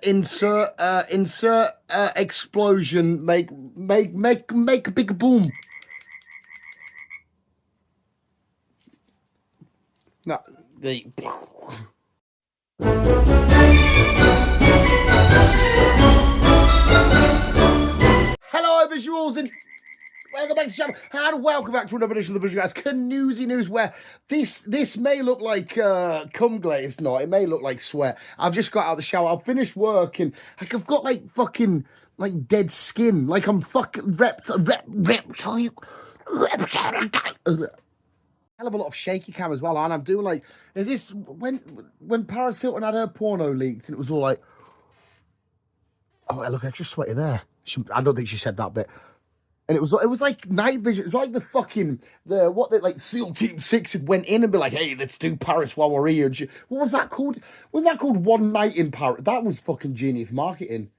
insert explosion. Make a big boom. No, the. Hello, visuals, and welcome back to the channel, and welcome back to another edition of the Visual Guys Canoosy News, where this may look like cum glazed. It's not. It may look like sweat. I've just got out of the shower. I've finished work, and like I've got like fucking like dead skin. Like I'm fucking reptile. Hell of a lot of shaky cam as well, and I'm doing like, is this when Paris Hilton had her porno leaked, and it was all like, oh look, extra sweaty there. I don't think she said that bit. And it was like night vision. It was like the SEAL Team 6 had went in and be like, hey, let's do Paris while we're here. And what was that called? Wasn't that called One Night in Paris? That was fucking genius marketing.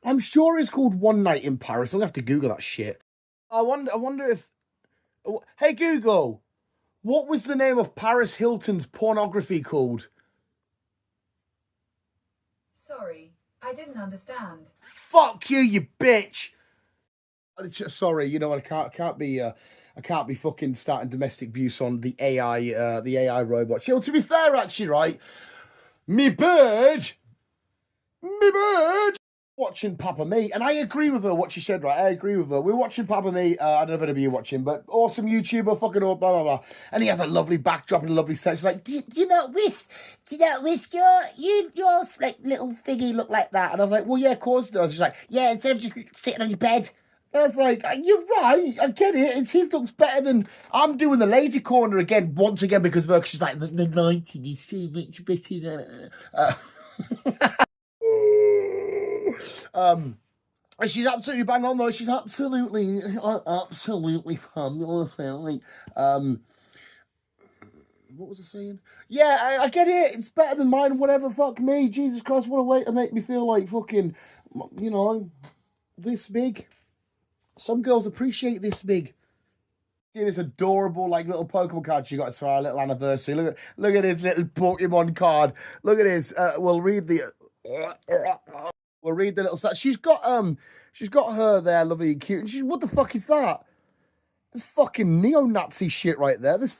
I'm sure it's called One Night in Paris. I'll have to Google that shit. I wonder if. Hey Google, what was the name of Paris Hilton's pornography called? Sorry, I didn't understand. Fuck you, you bitch. Sorry, you know what? I can't be fucking starting domestic abuse on the AI robot. Well, to be fair, actually, right? Me bird, watching Papa Me, and I agree with her what she said. Right, I agree with her. We're watching Papa Me. I don't know if anybody you're watching, but awesome YouTuber, fucking all blah blah blah. And he has a lovely backdrop and a lovely set. She's like, do you know this? Do you know this? Your like little thingy look like that? And I was like, well, yeah, of course it does. She's like, yeah, instead of just sitting on your bed. I was like, you're right, I get it. His looks better than I'm doing the lazy corner again, once again, because of her. She's like, the lighting is so much better. And she's absolutely bang on though. She's absolutely fabulous. What was I saying? Yeah, I get it. It's better than mine. Whatever. Fuck me. Jesus Christ, what a way to make me feel like fucking, you know, this big. Some girls appreciate this big. See this adorable like little Pokemon card she got for our little anniversary. Look at this little Pokemon card. Look at this. We'll read the little stat. She's got her there, lovely and cute. And what the fuck is that? That's fucking neo-Nazi shit right there. He's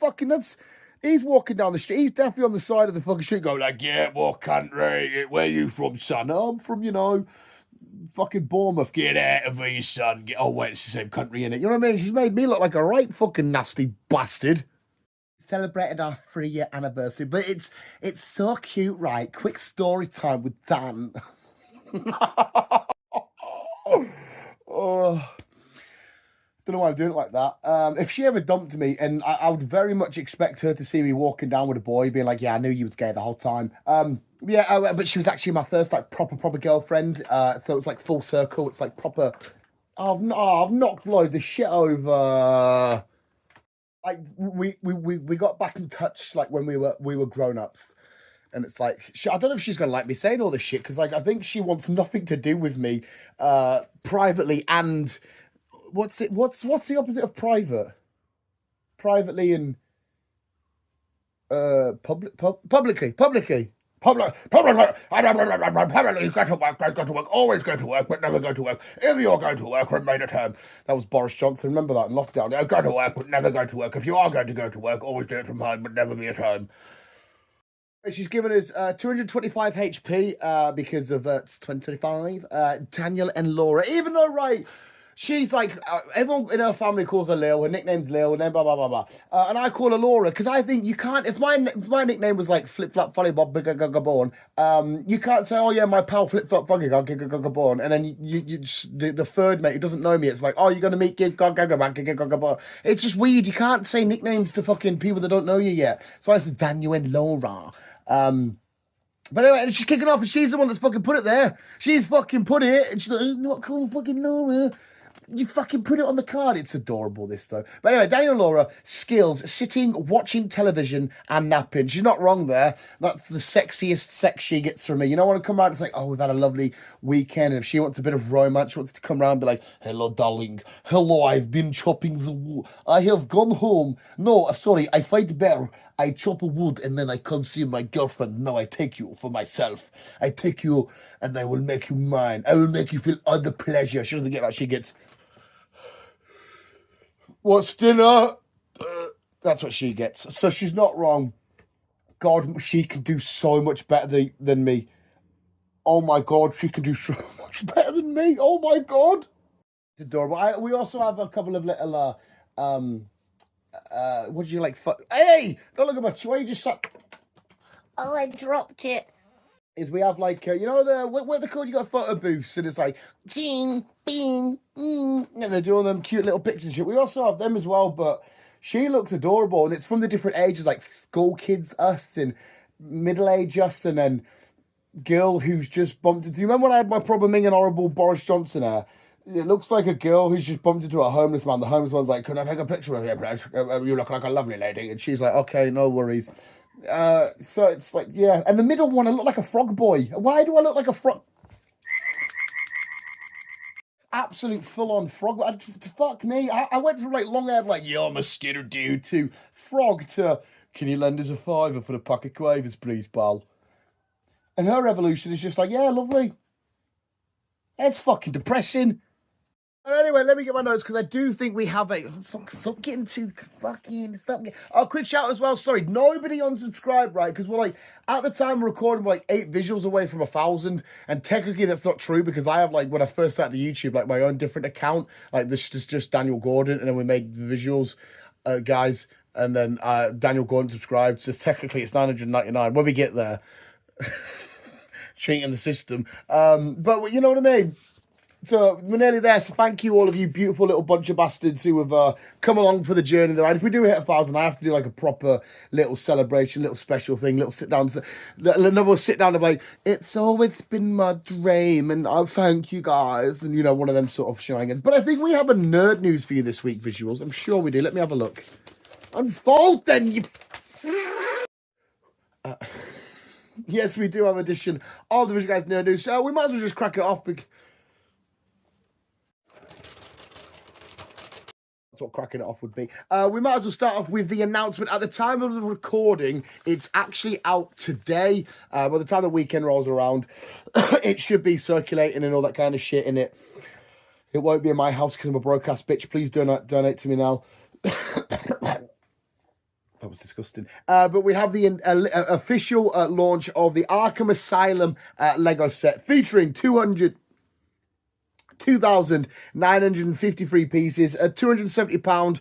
walking down the street. He's definitely on the side of the fucking street going like, yeah, what country? Where you from, son? I'm from, you know, fucking Bournemouth. Get out of here, son. Oh, wait, it's the same country, innit? You know what I mean? She's made me look like a right fucking nasty bastard. Celebrated our 3-year anniversary, but it's so cute, right? Quick story time with Dan. Oh, don't know why I'm doing it like that. If she ever dumped me, and I would very much expect her to see me walking down with a boy, being like, "Yeah, I knew you was gay the whole time." But she was actually my first like proper girlfriend. So it's like full circle. It's like proper. I've knocked loads of shit over. Like we got back in touch like when we were grown ups. And it's like, I don't know if she's going to like me saying all this shit, because like I think she wants nothing to do with me privately and... What's the opposite of private? Privately and... Publicly. Publicly, go to work, always go to work, but never go to work. If you're going to work, remain at home. That was Boris Johnson, remember that in lockdown? Go to work, but never go to work. If you are going to go to work, always do it from home, but never be at home. She's given us 225 HP because of 2025. Daniel and Laura. Even though, right, she's like, everyone in her family calls her Lil. Her nickname's Lil, and then blah, blah, blah, blah. And I call her Laura because I think you can't, if my nickname was like Flip Flop Funny Bob Bigga Born, you can't say, oh yeah, my pal Flip Flop Funny Gaga Born. And then the third mate who doesn't know me, it's like, oh, you're going to meet Gaga Born. It's just weird. You can't say nicknames to fucking people that don't know you yet. So I said Daniel and Laura. But anyway, and she's kicking off, and she's the one that's fucking put it there. She's fucking put it, and she's like, not cool, fucking Laura. You fucking put it on the card. It's adorable, this, though. But anyway, Daniel and Laura, skills, sitting, watching television, and napping. She's not wrong there. That's the sexiest sex she gets from me. You know, when I come around, it's like, oh, we've had a lovely weekend. And if she wants a bit of romance, she wants to come around and be like, hello, darling. Hello, I've been chopping the wood. I have gone home. No, sorry, I fight better. I chop a wood and then I come see my girlfriend. Now I take you for myself. I take you and I will make you mine. I will make you feel all the pleasure. She doesn't get that. She gets, what's dinner? That's what she gets. So she's not wrong. God, she can do so much better than me. Oh my God, she can do so much better than me. Oh my God. It's adorable. We also have a couple of little, what do you like? Hey, don't look at my why you just shut. Oh, I dropped it. Is we have like you know what they call, you got photo booths and it's like ching bing and they're doing them cute little pictures and shit. We also have them as well, but she looks adorable and it's from the different ages, like school kids us and middle age us and then girl who's just bumped into. You remember when I had my probably and horrible Boris Johnson hair? It looks like a girl who's just bumped into a homeless man. The homeless man's like, can I take a picture of you, please? You look like a lovely lady. And she's like, okay, no worries. So it's like, yeah. And the middle one, I look like a frog boy. Why do I look like a frog? Absolute full-on frog. Fuck me. I went from like long-haired, like, yeah, I'm a skinner dude, to frog to, can you lend us a £5 for the pack of quavers, please, pal? And her evolution is just like, yeah, lovely. It's fucking depressing. Anyway, let me get my notes because I do think we have a. Stop getting too fucking. Stop getting. Oh, quick shout as well. Sorry, nobody unsubscribed, right? Because we're like, at the time we're recording, we're like 8 visuals away from 1,000. And technically that's not true because I have, like, when I first started the YouTube, like my own different account. Like, this is just Daniel Gordon. And then we made the visuals, guys. And then Daniel Gordon subscribed. So technically it's 999. When we get there. Cheating the system. But you know what I mean? So we're nearly there. So thank you, all of you beautiful little bunch of bastards who have come along for the journey. Right? If we do hit 1,000, I have to do like a proper little celebration, little special thing, little sit down, another sit down of like, it's always been my dream, and I thank you guys, and you know, one of them sort of shenanigans. But I think we have a nerd news for you this week, visuals. I'm sure we do. Let me have a look. Unfold then, you. Yes, we do have an edition of the Visual Guys Nerd News. We might as well just crack it off because that's what cracking it off would be. We might as well start off with the announcement. At the time of the recording, it's actually out today. By the time the weekend rolls around, it should be circulating and all that kind of shit in it. It won't be in my house because I'm a broadcast bitch. Please donate to me now. That was disgusting. But we have the official launch of the Arkham Asylum Lego set featuring 2,953 pieces, £270.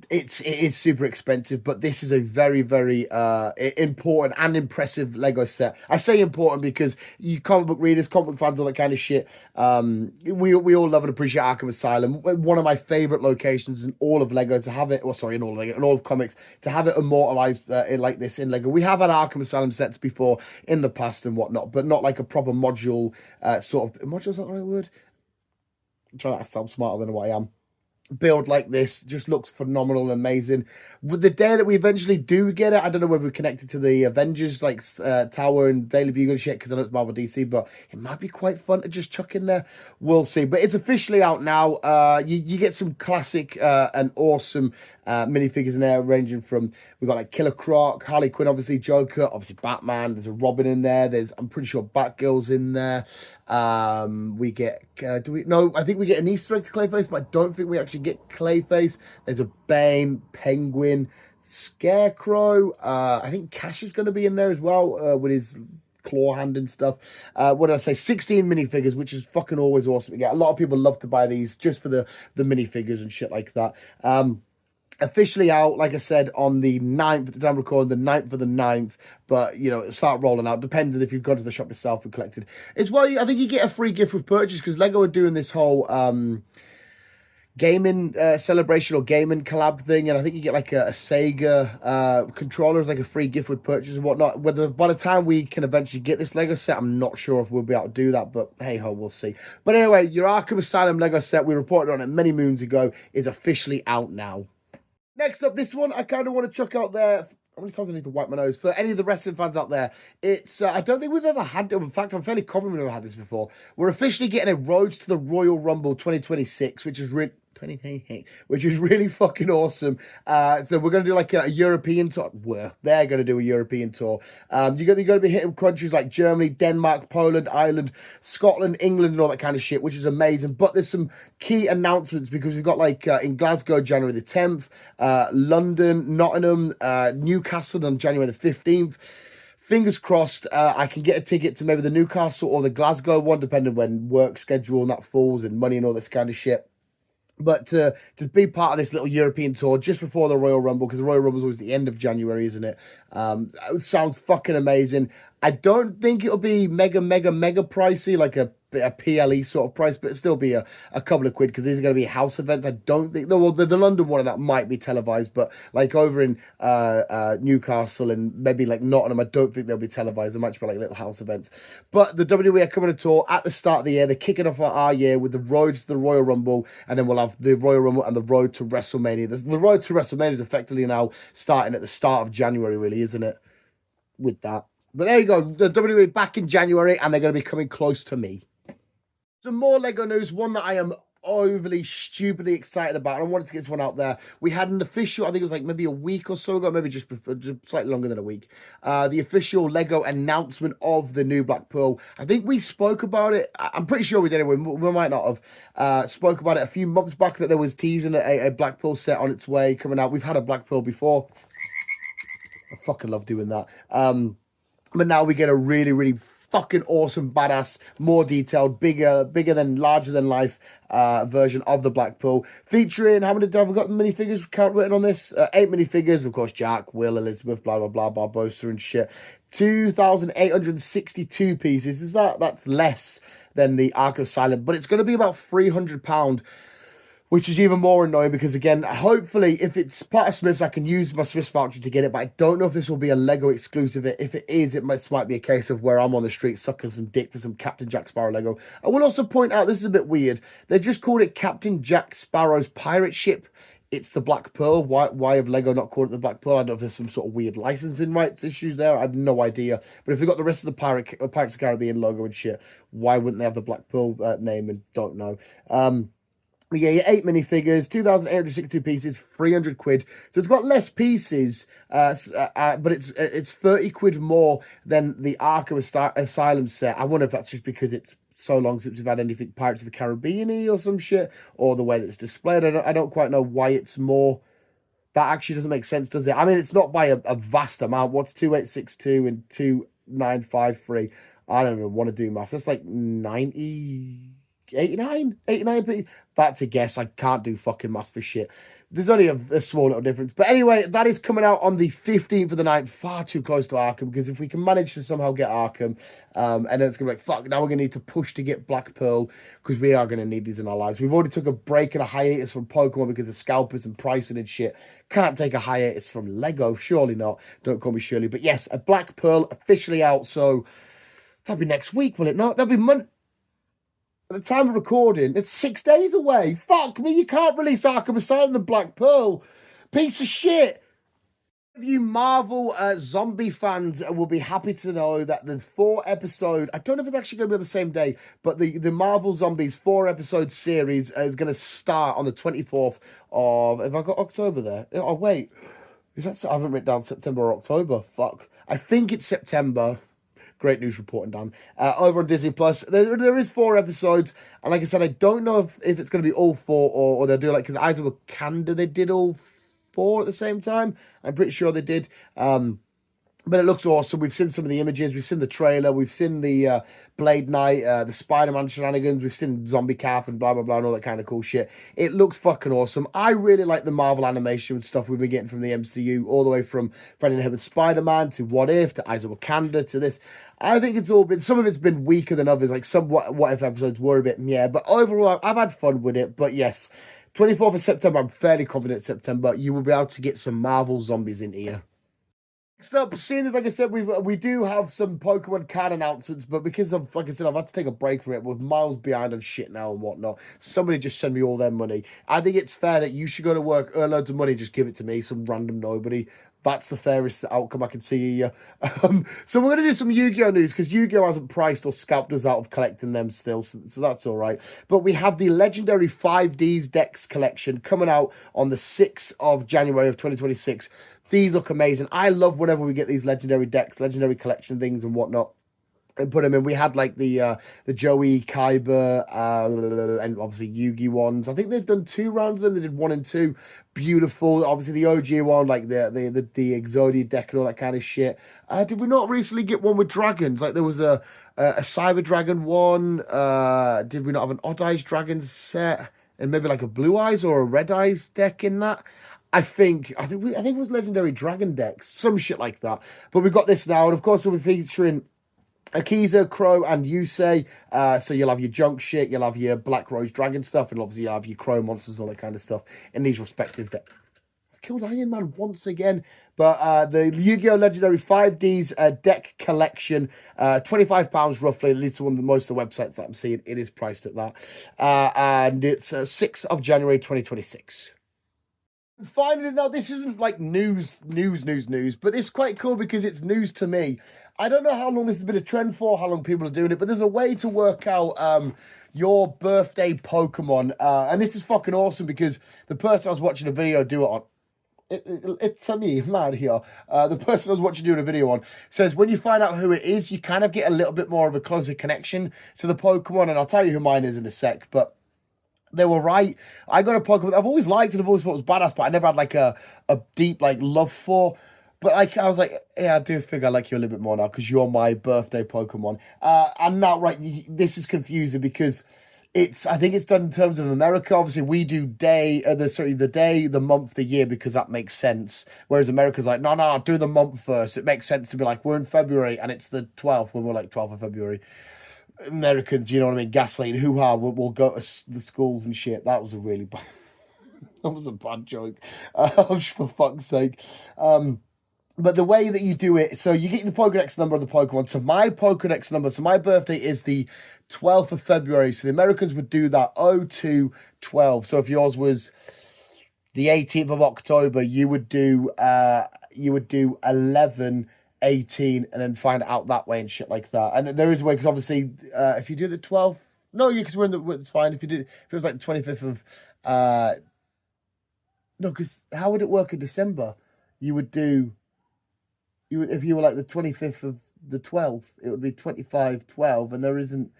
It is super expensive, but this is a very, very important and impressive Lego set. I say important because you comic book readers, comic book fans, all that kind of shit. We all love and appreciate Arkham Asylum. One of my favorite locations in all of Lego to have it. Well, sorry, in all of Lego, in all of comics, to have it immortalized in like this in Lego. We have had Arkham Asylum sets before in the past and whatnot, but not like a proper module sort of. Module, is that the right word? I'm trying to sound smarter than what I am. Build like this just looks phenomenal and amazing. With the day that we eventually do get it, I don't know whether we're connected to the Avengers like Tower and Daily Bugle and shit because I know it's Marvel DC, but it might be quite fun to just chuck in there. We'll see. But it's officially out now. You get some classic and awesome minifigures in there, ranging from, we've got like Killer Croc, Harley Quinn, obviously Joker, obviously Batman. There's a Robin in there. There's, I'm pretty sure, Batgirl's in there. We get I think we get an Easter egg to Clayface, but I don't think we actually get Clayface. There's a Bane, Penguin, Scarecrow. I think Cash is going to be in there as well with his claw hand and stuff. What did I say? 16 minifigures, which is fucking always awesome to get. A lot of people love to buy these just for the minifigures and shit like that. Officially out, like I said, on the 9th, at the time recording, the 9th of the 9th, but, you know, it'll start rolling out, depending if you've gone to the shop yourself and collected. It's why I think you get a free gift with purchase, because Lego are doing this whole gaming celebration or gaming collab thing, and I think you get like a Sega controller as like a free gift with purchase and whatnot. Whether by the time we can eventually get this Lego set, I'm not sure if we'll be able to do that, but hey ho, we'll see. But anyway, your Arkham Asylum Lego set, we reported on it many moons ago, is officially out now. Next up, this one I kind of want to chuck out there. How many times I need to wipe my nose? For any of the wrestling fans out there, it's I don't think we've ever had it. In fact, I'm fairly confident we've never had this before. We're officially getting a Road to the Royal Rumble 2026, which is really fucking awesome. So we're going to do like a European tour. They're going to do a European tour. You're going to be hitting countries like Germany, Denmark, Poland, Ireland, Scotland, England, and all that kind of shit, which is amazing. But there's some key announcements because we've got like in Glasgow, January the 10th, London, Nottingham, Newcastle on January the 15th. Fingers crossed, I can get a ticket to maybe the Newcastle or the Glasgow one, depending when work schedule and that falls and money and all this kind of shit. But to be part of this little European tour just before the Royal Rumble, because the Royal Rumble is always the end of January, isn't it? It sounds fucking amazing. I don't think it'll be mega pricey, like a PLE sort of price, but it'll still be a couple of quid because these are going to be house events. I don't think, well, the London one of that might be televised, but like over in Newcastle and maybe like Nottingham, I don't think they'll be televised. They might just be like little house events. But the WWE are coming to tour at the start of the year. They're kicking off our year with the road to the Royal Rumble, and then we'll have the Royal Rumble and the road to WrestleMania. The road to WrestleMania is effectively now starting at the start of January, really, isn't it? With that. But there you go. The WWE back in January, and they're going to be coming close to me. Some more Lego news, one that I am overly stupidly excited about. I wanted to get this one out there. We had an official, I think it was like maybe a week or so ago, maybe just slightly longer than a week, the official Lego announcement of the new Black Pearl. I think we spoke about it. I'm pretty sure we did anyway. We might not have spoke about it a few months back that there was teasing a Black Pearl set on its way coming out. We've had a Black Pearl before. I fucking love doing that. But now we get a really fucking awesome, badass, more detailed, bigger than, larger than life version of the Black Pearl, featuring, how many have we got the minifigures count written on this? 8 minifigures, of course, Jack, Will, Elizabeth, blah blah blah, Barbosa and shit. 2,862 pieces. That's less than the Arkham Asylum, but it's going to be about £300, which is even more annoying because, again, hopefully, if it's part of Smith's, I can use my Smith's voucher to get it, but I don't know if this will be a Lego exclusive. If it is, it might be a case of where I'm on the street sucking some dick for some Captain Jack Sparrow Lego. I will also point out, this is a bit weird, they've just called it Captain Jack Sparrow's pirate ship. It's the Black Pearl. Why have Lego not called it the Black Pearl? I don't know if there's some sort of weird licensing rights issues there. I have no idea. But if they've got the rest of the Pirates of the Caribbean logo and shit, why wouldn't they have the Black Pearl name? And don't know. Yeah, your 8 minifigures, 2,862 pieces, 300 quid. So it's got less pieces, but it's 30 quid more than the Arkham Asylum set. I wonder if that's just because it's so long since we've had anything Pirates of the Caribbean-y or some shit, or the way that it's displayed. I don't quite know why it's more. That actually doesn't make sense, does it? I mean, it's not by a vast amount. What's 2,862 and 2,953? I don't even want to do math. That's like 89 p. That's a guess. I can't do fucking maths for shit. There's only a small little difference. But anyway, that is coming out on the 15th of the 9th. Far too close to Arkham, because if we can manage to somehow get Arkham, and then it's going to be like, fuck, now we're going to need to push to get Black Pearl, because we are going to need these in our lives. We've already took a break and a hiatus from Pokemon because of scalpers and pricing and shit. Can't take a hiatus from Lego. Surely not. Don't call me Shirley. But yes, a Black Pearl officially out. So that'll be next week, will it not? That'll be at the time of recording, it's 6 days away. Fuck me, you can't release Arkham Asylum and Black Pearl. Piece of shit. If you Marvel zombie fans will be happy to know that the 4-episode, I don't know if it's actually going to be on the same day, but the Marvel Zombies 4-episode series is going to start on the 24th of, have I got October there? Oh, wait. I haven't written down September or October. Fuck. I think it's September. Great news reporting, Dan. Over on Disney Plus, there is 4 episodes, and like I said, I don't know if it's going to be all 4 or they'll do like, because Eyes of Wakanda, they did all 4 at the same time. I'm pretty sure they did. But it looks awesome. We've seen some of the images. We've seen the trailer. We've seen the Blade Knight, the Spider-Man shenanigans. We've seen Zombie Cap and blah, blah, blah, and all that kind of cool shit. It looks fucking awesome. I really like the Marvel animation and stuff we've been getting from the MCU, all the way from Friday Night with Spider-Man to What If to Eyes of Wakanda to this. I think it's all been, some of it's been weaker than others. Like some What If episodes were a bit, yeah. But overall, I've had fun with it. But yes, 24th of September, I'm fairly confident September, you will be able to get some Marvel Zombies in here. Next up, seeing as, like I said, we do have some Pokemon card announcements, but because of, like I said, I've had to take a break from it with miles behind on shit now and whatnot. Somebody just send me all their money. I think it's fair that you should go to work, earn loads of money, just give it to me, some random nobody. That's the fairest outcome I can see here. So we're going to do some Yu-Gi-Oh news because Yu-Gi-Oh hasn't priced or scalped us out of collecting them still, so that's all right. But we have the legendary 5Ds decks collection coming out on the 6th of January of 2026. These look amazing. I love whenever we get these legendary decks, legendary collection things and whatnot, and put them in. We had like the Joey, Kyber, and obviously Yugi ones. I think they've done 2 rounds of them. They did 1 and 2. Beautiful. Obviously the OG one, like the Exodia deck and all that kind of shit. Did we not recently get one with dragons? Like there was a Cyber Dragon one. Did we not have an Odd Eyes Dragon set? And maybe like a Blue Eyes or a Red Eyes deck in that? I think it was legendary dragon decks, some shit like that. But we've got this now, and of course we'll be featuring Akiza, Crow, and Yusei. So you'll have your junk shit, you'll have your Black Rose Dragon stuff, and obviously you'll have your Crow monsters, all that kind of stuff in these respective decks. I've killed Iron Man once again. But the Yu-Gi-Oh! Legendary 5Ds deck collection, £25 roughly, at least one of the most of the websites that I'm seeing, it is priced at that. And it's 6th of January 2026. Finally, now this isn't like news, but it's quite cool because it's news to me. I don't know how long this has been a trend for, how long people are doing it, but there's a way to work out your birthday Pokemon, and this is fucking awesome because the person I was watching a video do it on, it's me, mad here. The person I was watching doing a video on says when you find out who it is, you kind of get a little bit more of a closer connection to the Pokemon, and I'll tell you who mine is in a sec, but they were right. I got a Pokemon I've always liked and I've always thought it was badass, but I never had like a deep like love for. But like I was like, yeah, I do think I like you a little bit more now because you're my birthday Pokemon. And now, right, this is confusing because I think it's done in terms of America. Obviously, we do the day, the month, the year because that makes sense. Whereas America's like, no, do the month first. It makes sense to be like, we're in February and it's the 12th when we're like 12th of February. Americans, you know what I mean, gaslighting, hoo-ha, we'll go to the schools and shit. That was a really bad, that was a bad joke, for fuck's sake. But the way that you do it, so you get the Pokedex number of the Pokemon. So my Pokedex number, so my birthday is the 12th of February. So the Americans would do that 0212. So if yours was the 18th of October, you would do 11 18 and then find out that way and shit like that. And there is a way because obviously if you do the 12th, no, because we're in the, it's fine. If it was like the 25th of no, because how would it work in December? If you were like the 25th of the 12th, it would be 25/12, and there isn't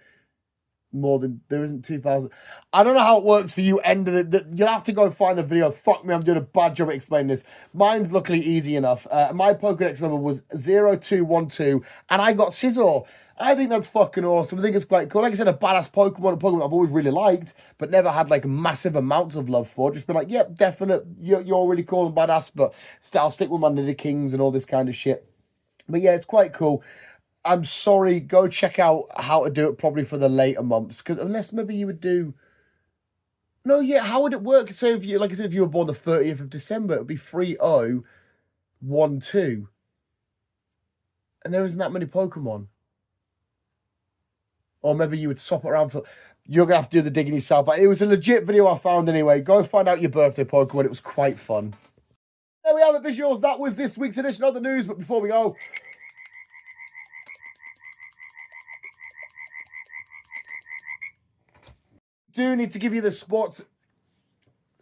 2,000. I don't know how it works for you. You'll have to go and find the video. Fuck me, I'm doing a bad job at explaining this. Mine's luckily easy enough. My Pokedex number was 0212, and I got Scizor. I think that's fucking awesome. I think it's quite cool. Like I said, a badass Pokemon, a Pokemon I've always really liked, but never had like massive amounts of love for. Just been like, yep, definite. You're really cool and badass, but still, I'll stick with my Nidokings and all this kind of shit. But yeah, it's quite cool. I'm sorry, go check out how to do it probably for the later months. Because unless maybe you would do... No, yeah, how would it work? So if you, like I said, if you were born the 30th of December, it would be 3012. And there isn't that many Pokemon. Or maybe you would swap it around for... You're going to have to do the digging yourself. But it was a legit video I found anyway. Go find out your birthday Pokemon. It was quite fun. There we have it, visuals. That was this week's edition of the news. But before we go... do need to give you the sports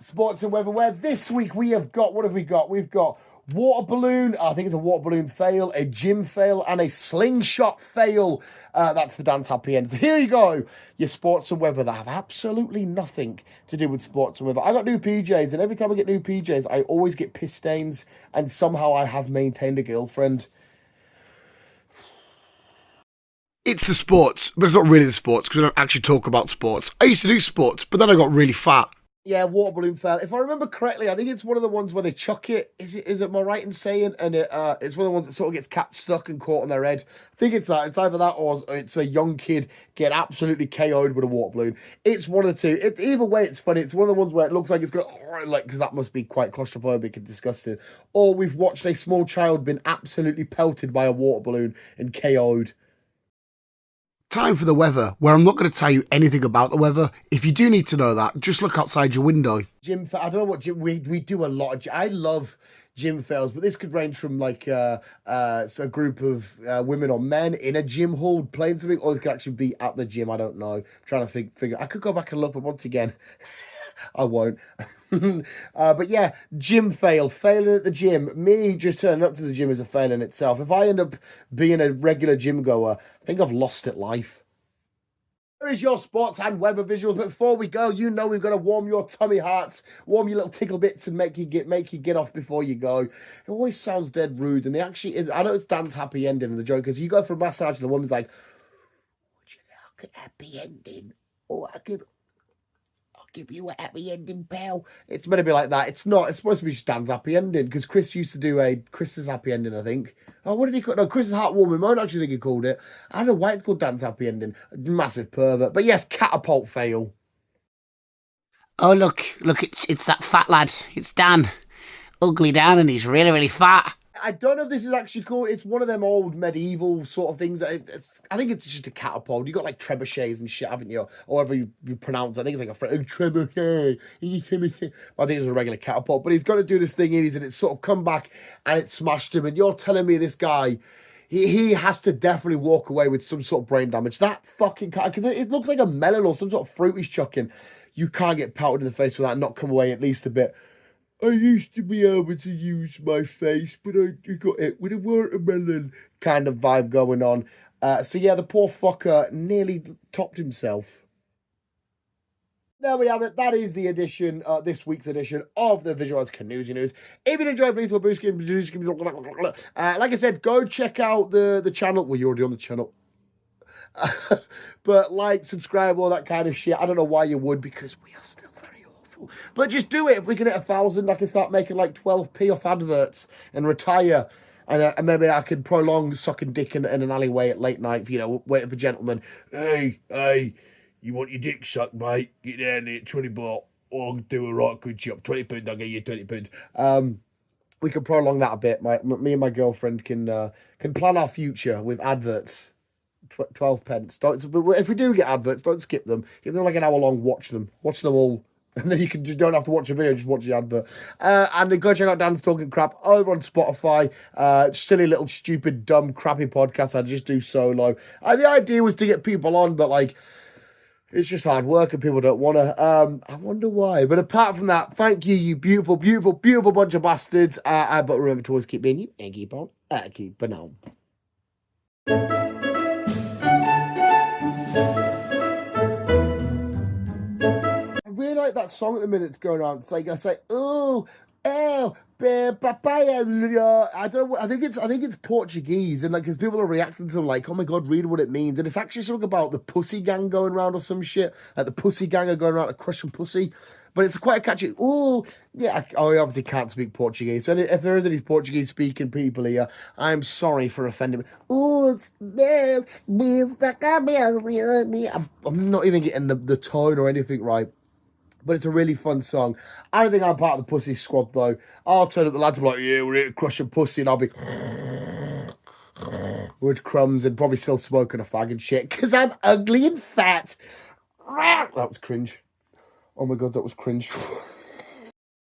and weather. Where this week we have got, what have we got? We've got water balloon, I think it's a water balloon fail, a gym fail, and a slingshot fail. That's for Dan Tapien. So here you go, your sports and weather that have absolutely nothing to do with sports and weather. I got new PJs, and every time I get new PJs, I always get piss stains, and somehow I have maintained a girlfriend. It's the sports, but it's not really the sports because we don't actually talk about sports. I used to do sports, but then I got really fat. Yeah, water balloon fail. If I remember correctly, I think it's one of the ones where they chuck it. Is it? Am I right in saying? And it's one of the ones that sort of gets cat stuck and caught on their head. I think it's that. It's either that or it's a young kid getting absolutely KO'd with a water balloon. It's one of the two. Either way, it's funny. It's one of the ones where it looks like it's going like because that must be quite claustrophobic and disgusting. Or we've watched a small child been absolutely pelted by a water balloon and KO'd. Time for the weather, where I'm not going to tell you anything about the weather. If you do need to know that, just look outside your window. I don't know what gym, we do a lot of, I love gym fails, but this could range from like a group of women or men in a gym hall playing something, or this could actually be at the gym. I don't know. I'm trying to figure, I could go back and look, but once again, I won't. But yeah, gym failing at the gym. Me just turning up to the gym is a fail in itself. If I end up being a regular gym goer, I think I've lost at life. There is your sports and weather visuals. But before we go, you know we've got to warm your tummy hearts, warm your little tickle bits, and make you get off before you go. It always sounds dead rude, and they actually is. I know it's Dan's happy ending of the joke because you go for a massage and the woman's like, "Would you like a happy ending, or I'll give you a happy ending, pal." It's meant to be like that. It's not. It's supposed to be just Dan's happy ending because Chris used to do a Chris's happy ending, I think. Oh, what did he call it? No, Chris's heartwarming moment, I actually think he called it. I don't know why it's called Dan's happy ending. Massive pervert. But yes, catapult fail. Oh, look, it's that fat lad. It's Dan. Ugly Dan, and he's really, really fat. I don't know if this is actually called. It's one of them old medieval sort of things. I think it's just a catapult. You got like trebuchets and shit, haven't you? Or however you pronounce it. I think it's like a trebuchet. I think it's a regular catapult. But he's got to do this thing, and it's sort of come back and it smashed him. And you're telling me this guy, he has to definitely walk away with some sort of brain damage. That fucking cat, because it looks like a melon or some sort of fruit he's chucking. You can't get pelted in the face without not come away at least a bit. I used to be able to use my face, but I got hit with a watermelon kind of vibe going on. So yeah, the poor fucker nearly topped himself. There we have it. That is the edition, this week's edition of the Visualized Canoesy News. If you enjoyed, please boost. Like I said, go check out the channel. Well, you're already on the channel. But like, subscribe, all that kind of shit. I don't know why you would, because we are still very awful. But just do it. If we can hit 1,000, I can start making like 12p off adverts and retire. And maybe I can prolong sucking dick in an alleyway at late night, you know, waiting for gentlemen. Hey, you want your dick sucked, mate? Get down there, 20 baht. Or I'll do a right good job. £20, I'll get you £20. We can prolong that a bit. Me and my girlfriend can plan our future with adverts. 12 pence. If we do get adverts, don't skip them. If they're like an hour long, watch them all, and then you don't have to watch a video, just watch the advert. And then go check out Dan's Talking Crap over on Spotify. Silly little stupid dumb crappy podcast I just do solo. The idea was to get people on, but like it's just hard work and people don't want to. I wonder why. But apart from that, thank you, you beautiful, beautiful, beautiful bunch of bastards. But remember to always keep being you and keep on keeping on. I really like that song at the minute that's going on. It's like I say, oh, papaya. I don't know. I think it's Portuguese, and like because people are reacting to like, oh my god, read what it means, and it's actually something about the pussy gang going around or some shit. Like the pussy gang are going around to crush some pussy. But it's quite a catchy. Oh, yeah. I obviously can't speak Portuguese. So if there is any Portuguese speaking people here, I'm sorry for offending me. Oh, I'm not even getting the tone or anything right. But it's a really fun song. I don't think I'm part of the pussy squad, though. I'll turn up the lads and be like, yeah, we're here to crush a pussy. And I'll be with crumbs and probably still smoking a fag and shit. Because I'm ugly and fat. That was cringe. Oh my god, that was cringe.